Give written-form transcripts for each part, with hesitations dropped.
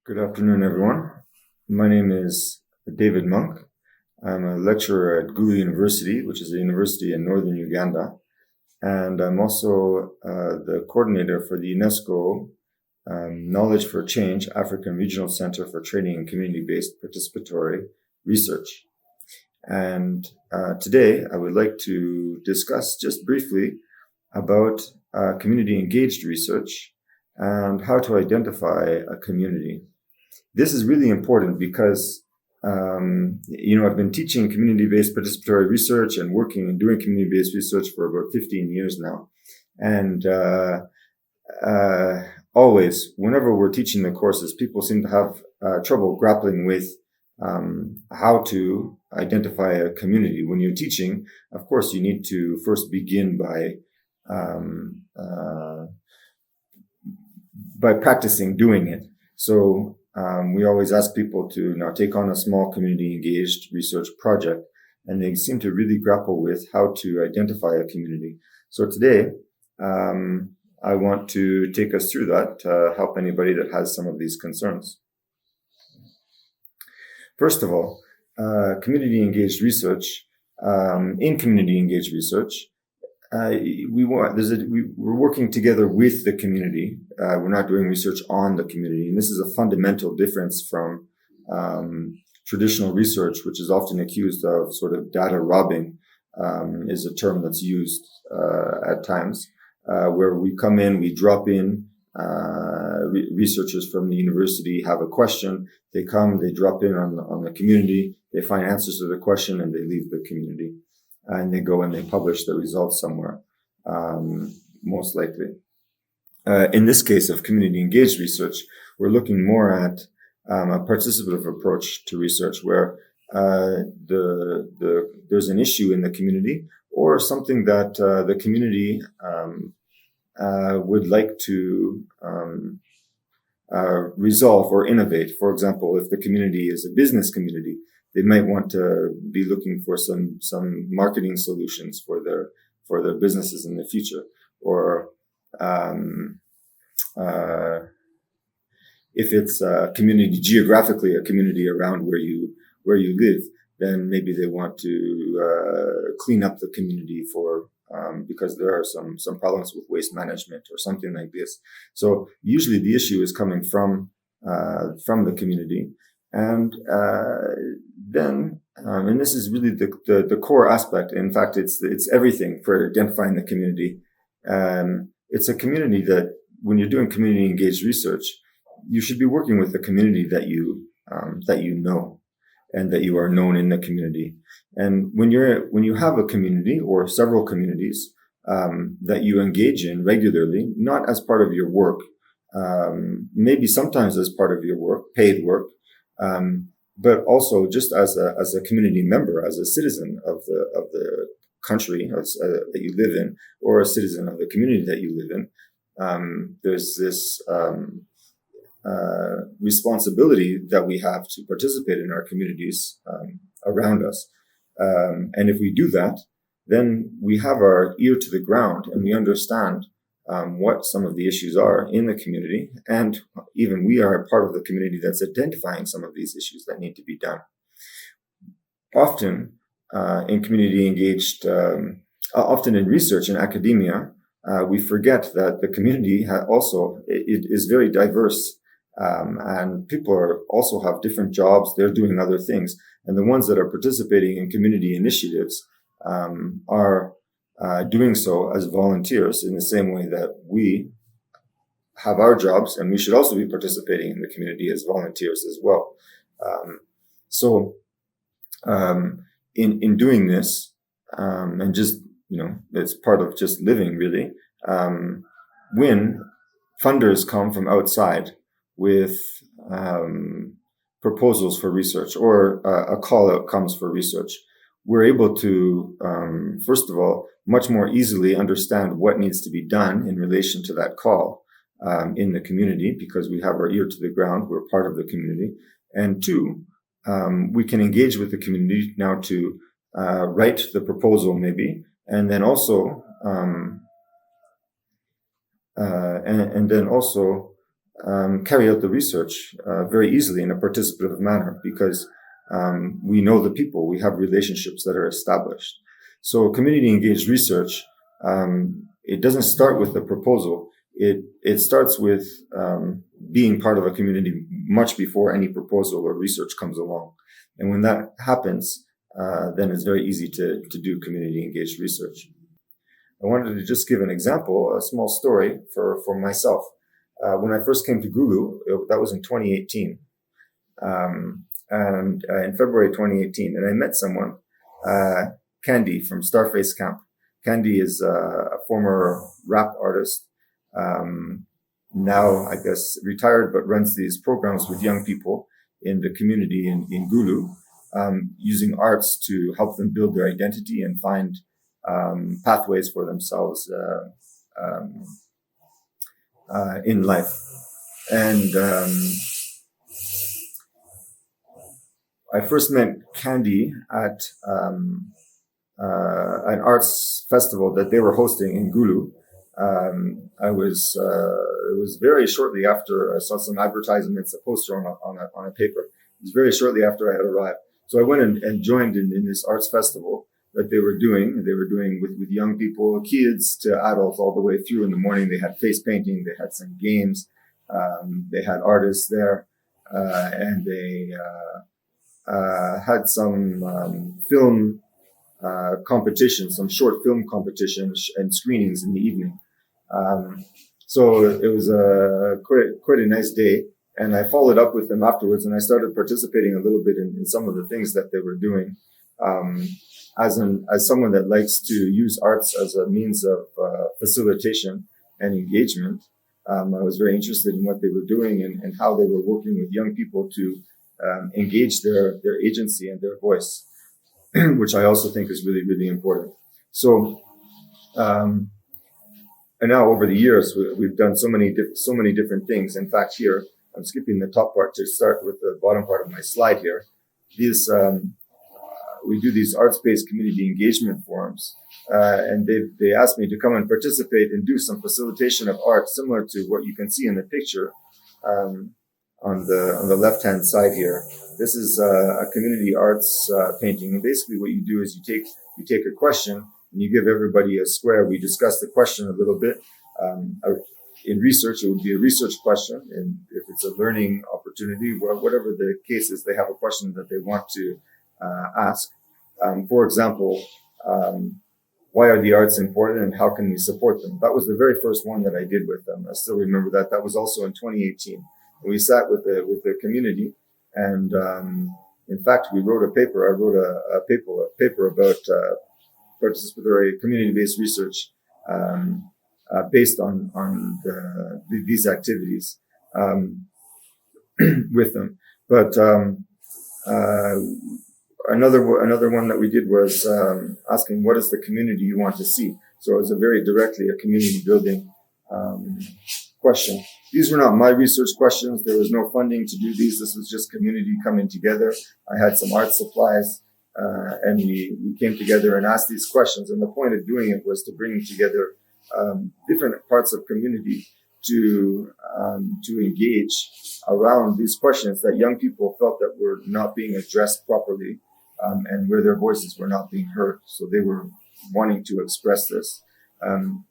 Good afternoon, everyone. My name is David Monk. I'm a lecturer at Gulu University, which is a university in northern Uganda, and I'm also the coordinator for the UNESCO Knowledge for Change African Regional Center for Training in Community-Based Participatory Research. And today I would like to discuss just briefly about community-engaged research and how to identify a community. This is really important because, I've been teaching community-based participatory research and working and doing community-based research for about 15 years now. And always, whenever we're teaching the courses, people seem to have trouble grappling with how to identify a community. When you're teaching, of course, you need to first begin by practicing doing it. So we always ask people to now take on a small community-engaged research project, and they seem to really grapple with how to identify a community. So today, I want to take us through that to help anybody that has some of these concerns. First of all, community-engaged research. In community-engaged research, we're working together with the community. We're not doing research on the community. And this is a fundamental difference from traditional research, which is often accused of sort of data robbing, is a term that's used at times, where we come in, we drop in, researchers from the university have a question. They come, they drop in on the community, they find answers to the question, and they leave the community. And they go and they publish the results somewhere, most likely. In this case of community-engaged research, we're looking more at a participative approach to research where there's an issue in the community or something that the community would like to resolve or innovate. For example, if the community is a business community, they might want to be looking for some marketing solutions for their businesses in the future. Or if it's a community geographically, a community around where you live, then maybe they want to clean up the community because there are some problems with waste management or something like this. So usually the issue is coming from the community. And and this is really the core aspect. In fact, it's everything for identifying the community. It's a community that when you're doing community engaged research, you should be working with the community that you know and that you are known in the community. And when you have a community or several communities that you engage in regularly, not as part of your work, maybe sometimes as part of your work, paid work, but also just as a community member, as a citizen of the country that you live in, or a citizen of the community that you live in. There's this responsibility that we have to participate in our communities around us. And if we do that, then we have our ear to the ground and we understand what some of the issues are in the community, and even we are a part of the community that's identifying some of these issues that need to be done. Often in community engaged, often in research and academia, we forget that the community it is very diverse, and people also have different jobs. They're doing other things, and the ones that are participating in community initiatives are doing so as volunteers in the same way that we have our jobs, and we should also be participating in the community as volunteers as well. In doing this, and just, it's part of just living really, when funders come from outside with proposals for research or a call out comes for research, we're able to, first of all, much more easily understand what needs to be done in relation to that call in the community, because we have our ear to the ground, we're part of the community. And two, we can engage with the community now to write the proposal maybe, and then also carry out the research very easily in a participative manner because we know the people, we have relationships that are established. So community engaged research, it doesn't start with a proposal. It starts with being part of a community much before any proposal or research comes along. And when that happens, then it's very easy to do community engaged research. I wanted to just give an example, a small story for myself. When I first came to Gulu, that was in 2018, and in February 2018, and I met someone, Candy from Starface Camp. Candy is a former rap artist, now I guess retired, but runs these programs with young people in the community in Gulu, using arts to help them build their identity and find pathways for themselves in life. And I first met Candy at an arts festival that they were hosting in Gulu. It was very shortly after I saw some advertisements, a poster on a paper. It was very shortly after I had arrived. So I went and joined in this arts festival that they were doing. They were doing with young people, kids to adults, all the way through. In the morning, they had face painting, they had some games, they had artists there, and they had some film competition, some short film competitions and screenings in the evening. So it was quite a nice day. And I followed up with them afterwards, and I started participating a little bit in some of the things that they were doing. As someone that likes to use arts as a means of facilitation and engagement, I was very interested in what they were doing and how they were working with young people to engage their agency and their voice, which I also think is really, really important. So, and now over the years, we've done so many different things. In fact, here, I'm skipping the top part to start with the bottom part of my slide here. We do these arts-based community engagement forums, and they asked me to come and participate and do some facilitation of art, similar to what you can see in the picture on the left-hand side here. This is a community arts painting, and basically what you do is you take a question and you give everybody a square. We discuss the question a little bit. In research, it would be a research question, and if it's a learning opportunity, whatever the case is, they have a question that they want to ask. For example, why are the arts important and how can we support them? That was the very first one that I did with them. I still remember that. That was also in 2018. We sat with the community, and in fact, we wrote a paper. I wrote a paper about participatory community-based research based on these activities with them. But another one that we did was asking, what is the community you want to see? So it was very directly a community building question. These were not my research questions. There was no funding to do these. This was just community coming together. I had some art supplies, and we came together and asked these questions. And the point of doing it was to bring together different parts of community to engage around these questions that young people felt that were not being addressed properly, and where their voices were not being heard. So they were wanting to express this.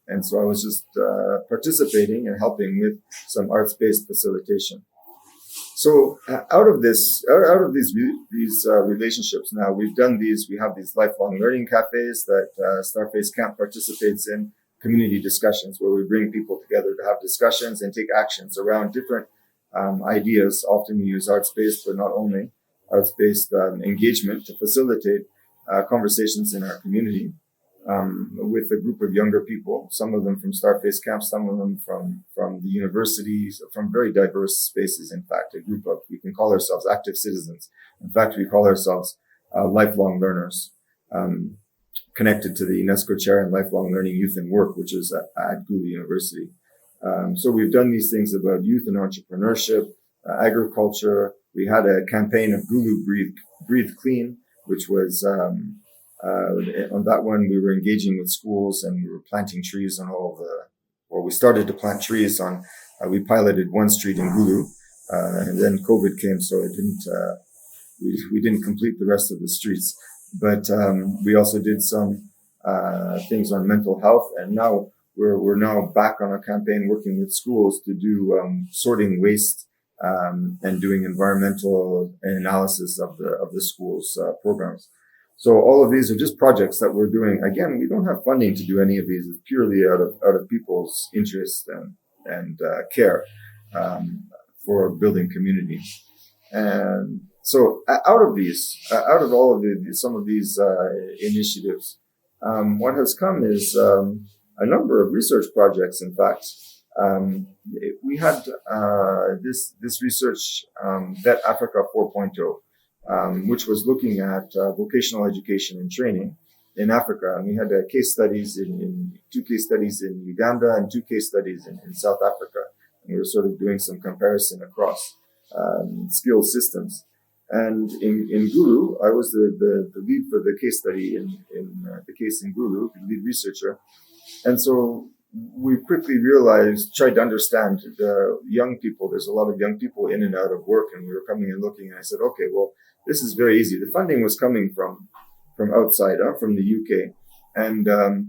And so I was just participating and helping with some arts-based facilitation. So out of these relationships, now we have these lifelong learning cafes that Starface Camp participates in, community discussions where we bring people together to have discussions and take actions around different ideas. Often we use arts-based, but not only arts-based engagement to facilitate conversations in our community with a group of younger people, some of them from Starface Camp, some of them from the universities, from very diverse spaces. In fact, a group of, we can call ourselves active citizens. In fact, we call ourselves lifelong learners, connected to the UNESCO Chair in Lifelong Learning, Youth and Work, which is at Gulu University. So we've done these things about youth and entrepreneurship, agriculture. We had a campaign of Gulu Breathe Clean, which was on that one we were engaging with schools and we were planting trees on we started to plant trees on we piloted one street in Gulu, and then COVID came, so it didn't. We didn't complete the rest of the streets, but we also did some things on mental health, and now we're now back on a campaign working with schools to do sorting waste and doing environmental analysis of the schools programs. So all of these are just projects that we're doing. Again, we don't have funding to do any of these. It's purely out of people's interest and care for building community. And so out of all of some of these initiatives, what has come is a number of research projects. In fact, we had this research, Vet Africa 4.0, which was looking at vocational education and training in Africa. And we had two case studies in Uganda and two case studies in South Africa. And we were sort of doing some comparison across skill systems. And in Gulu, I was the lead for the case study in the case in Gulu, the lead researcher. And so we quickly tried to understand the young people. There's a lot of young people in and out of work, and we were coming and looking, and I said, okay, well, this is very easy. The funding was coming from outside, from the UK. And I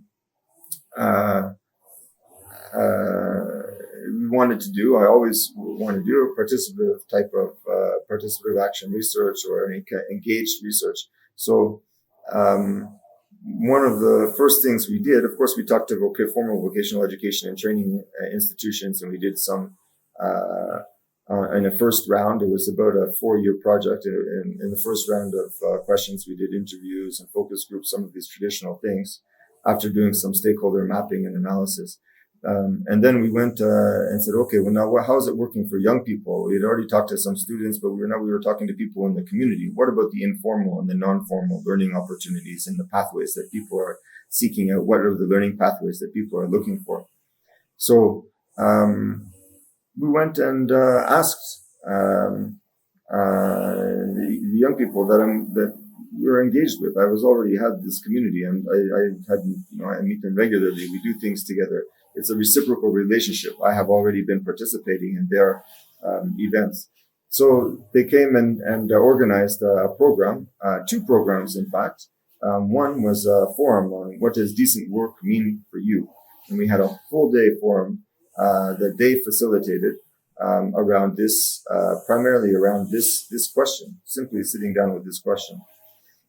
always want to do a participative type of participative action research or any engaged research. So one of the first things we did, of course, we talked to formal vocational education and training institutions, and we did some in the first round. It was about a 4-year project. In the first round of questions, we did interviews and focus groups, some of these traditional things, after doing some stakeholder mapping and analysis. And then we went and said, okay, well, now how is it working for young people? We had already talked to some students, but we were talking to people in the community. What about the informal and the non-formal learning opportunities and the pathways that people are seeking out? What are the learning pathways that people are looking for? So we went and asked the young people that we were engaged with. I already had this community, and I meet them regularly. We do things together. It's a reciprocal relationship. I have already been participating in their events. So they came and organized a program, 2 programs, in fact. One was a forum on what does decent work mean for you? And we had a full day forum that they facilitated around this, primarily around this question, simply sitting down with this question.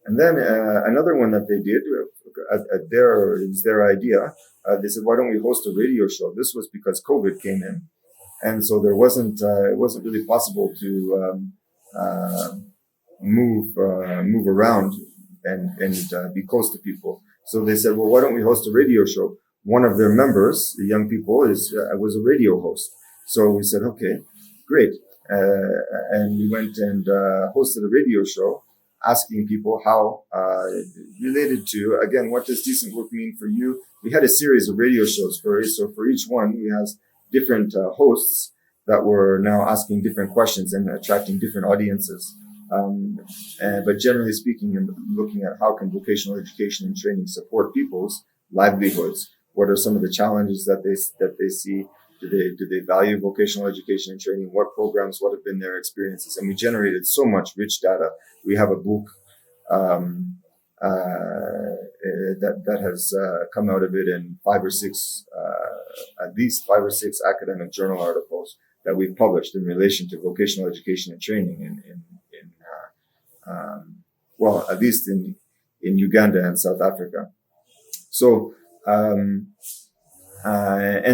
And then another one that they did, it was their idea. They said, why don't we host a radio show? This was because COVID came in. And so it wasn't really possible to move around and be close to people. So they said, well, why don't we host a radio show? One of their members, the young people, was a radio host. So we said, okay, great. And we went and hosted a radio show, asking people how, related to, again, what does decent work mean for you? We had a series of radio shows so for each one, we have different hosts that were now asking different questions and attracting different audiences. But generally speaking, and looking at how can vocational education and training support people's livelihoods? What are some of the challenges that they see? Do they value vocational education and training? What programs? What have been their experiences? And we generated so much rich data. We have a book that has come out of it, in at least 5 or 6 academic journal articles that we've published in relation to vocational education and training at least in Uganda and South Africa. So. And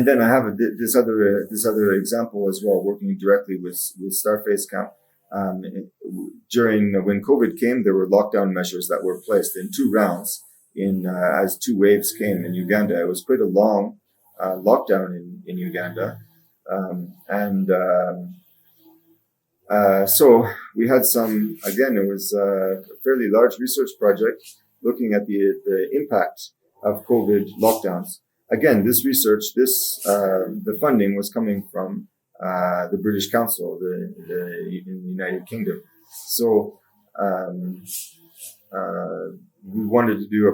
then I have this other example as well, working directly with Starface Camp. When COVID came, there were lockdown measures that were placed in 2 rounds as 2 waves came in Uganda. It was quite a long lockdown in Uganda. So we had it was a fairly large research project looking at the impact of COVID lockdowns. Again, this research, the funding was coming from the British Council in the United Kingdom. So we wanted to do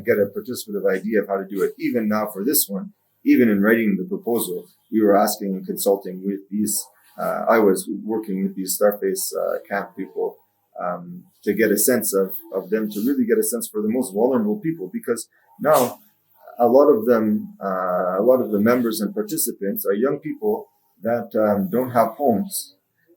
get a participative idea of how to do it. Even now for this one, even in writing the proposal, we were asking and consulting with these. I was working with these Starface camp people to get a sense of them, to really get a sense for the most vulnerable people, because now a lot of them, a lot of the members and participants are young people that don't have homes.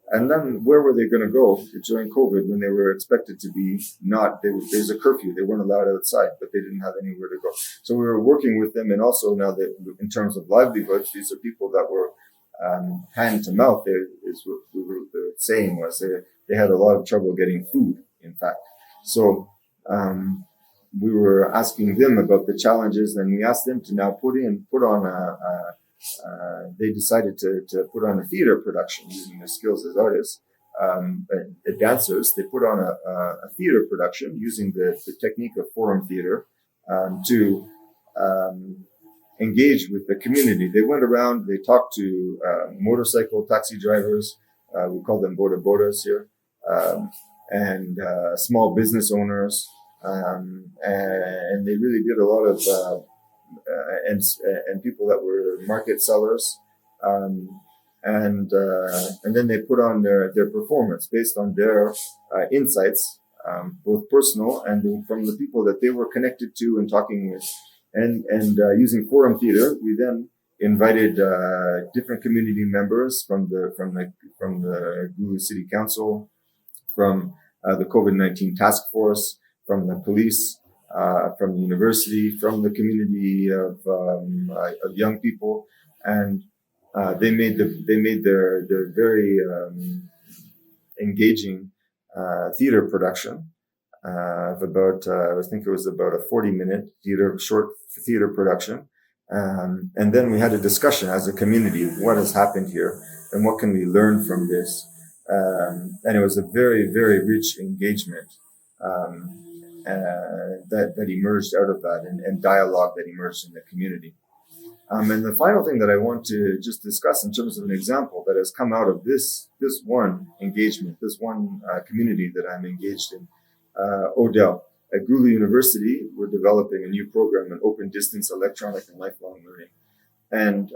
And then where were they going to go during COVID when they were expected to be there's a curfew. They weren't allowed outside, but they didn't have anywhere to go. So we were working with them. And also now that in terms of livelihoods, these are people that were hand to mouth. Is what we were saying was they had a lot of trouble getting food, in fact. So we were asking them about the challenges, and we asked them to now put on they decided to put on a theater production using their skills as artists, dancers. They put on a theater production using the technique of forum theater to engage with the community. They went around, they talked to motorcycle taxi drivers, we call them boda bodas here, and small business owners, and they really did a lot of and people that were market sellers, and then they put on their performance based on their insights, both personal and from the people that they were connected to and talking with, and using forum theater. We then invited different community members from the Gulu City Council, from the COVID-19 task force, from the police, from the university, from the community of young people, and they made their very engaging theater production of about I think it was about a 40-minute short theater production, and then we had a discussion as a community: what has happened here, and what can we learn from this? And it was a very, very rich engagement that emerged out of that, and dialogue that emerged in the community. And the final thing that I want to just discuss in terms of an example that has come out of this one engagement, this one community that I'm engaged in, Odell. At Gulu University, we're developing a new program in open distance electronic and lifelong learning. And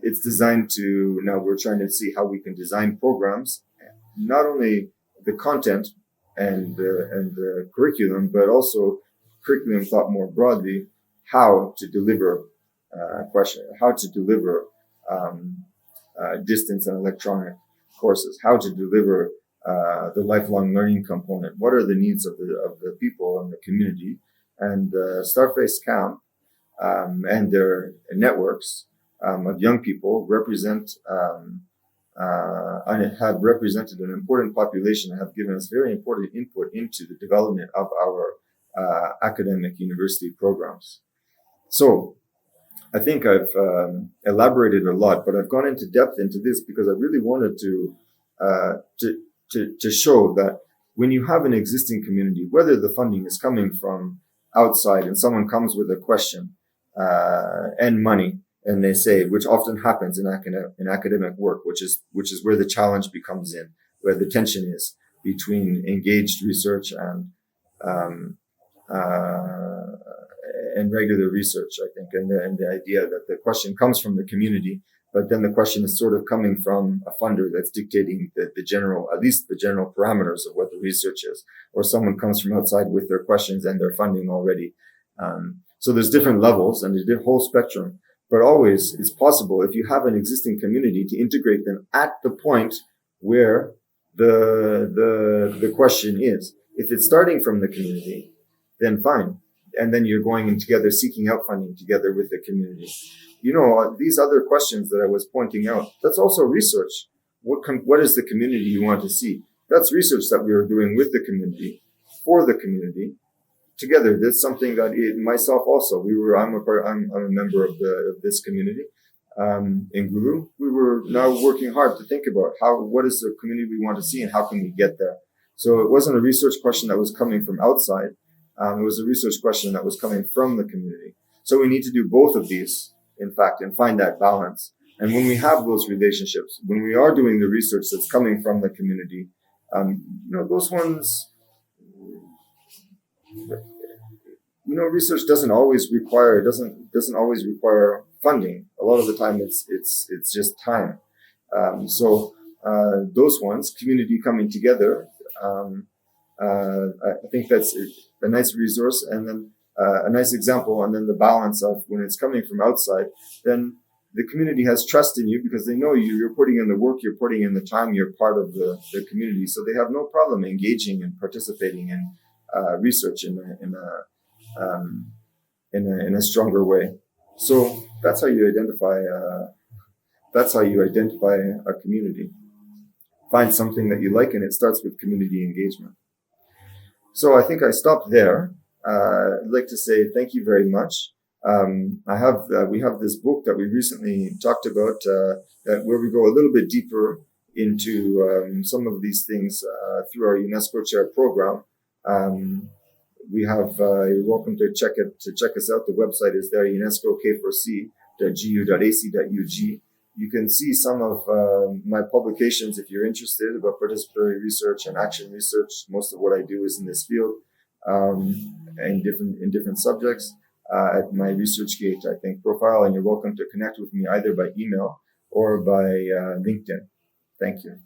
it's designed to, now we're trying to see how we can design programs, not only the content and the curriculum, but also curriculum thought more broadly, how to deliver distance and electronic courses, how to deliver the lifelong learning component. What are the needs of the people in the community? And Starface Camp and their networks of young people represent and have represented an important population and have given us very important input into the development of our academic university programs. So I think I've elaborated a lot, but I've gone into depth into this because I really wanted to show that when you have an existing community, whether the funding is coming from outside and someone comes with a question and money, and they say, which often happens in academic work, which is where the challenge becomes in, where the tension is between engaged research and regular research, I think, and the idea that the question comes from the community, but then the question is sort of coming from a funder that's dictating the general, at least the general parameters of what the research is, or someone comes from outside with their questions and their funding already. So there's different levels and there's a whole spectrum, but always it's possible if you have an existing community to integrate them at the point where the question is. If it's starting from the community, then fine. And then you're going in together, seeking out funding together with the community. You know, these other questions that I was pointing out, that's also research. What is the community you want to see? That's research that we are doing with the community, for the community, together. That's something that myself also, I'm a member of this community in Gulu. We were now working hard to think about what is the community we want to see and how can we get there. So it wasn't a research question that was coming from outside. It was a research question that was coming from the community. So we need to do both of these, in fact, and find that balance. And when we have those relationships, when we are doing the research that's coming from the community, those ones, research doesn't always require funding. A lot of the time, it's just time. So those ones, community coming together, I think that's a nice resource, and then a nice example. And then the balance of when it's coming from outside, then the community has trust in you because they know you. You're putting in the work, you're putting in the time, you're part of the community, so they have no problem engaging and participating in research in a stronger way. So that's how you identify. That's how you identify a community. Find something that you like, and it starts with community engagement. So I think I stopped there. I'd like to say thank you very much. We have this book that we recently talked about where we go a little bit deeper into some of these things through our UNESCO Chair program. You're welcome to check us out. The website is there, unescoK4C.gu.ac.ug. You can see some of my publications if you're interested about participatory research and action research. Most of what I do is in this field, in different subjects. At my ResearchGate, I think, profile, and you're welcome to connect with me either by email or by LinkedIn. Thank you.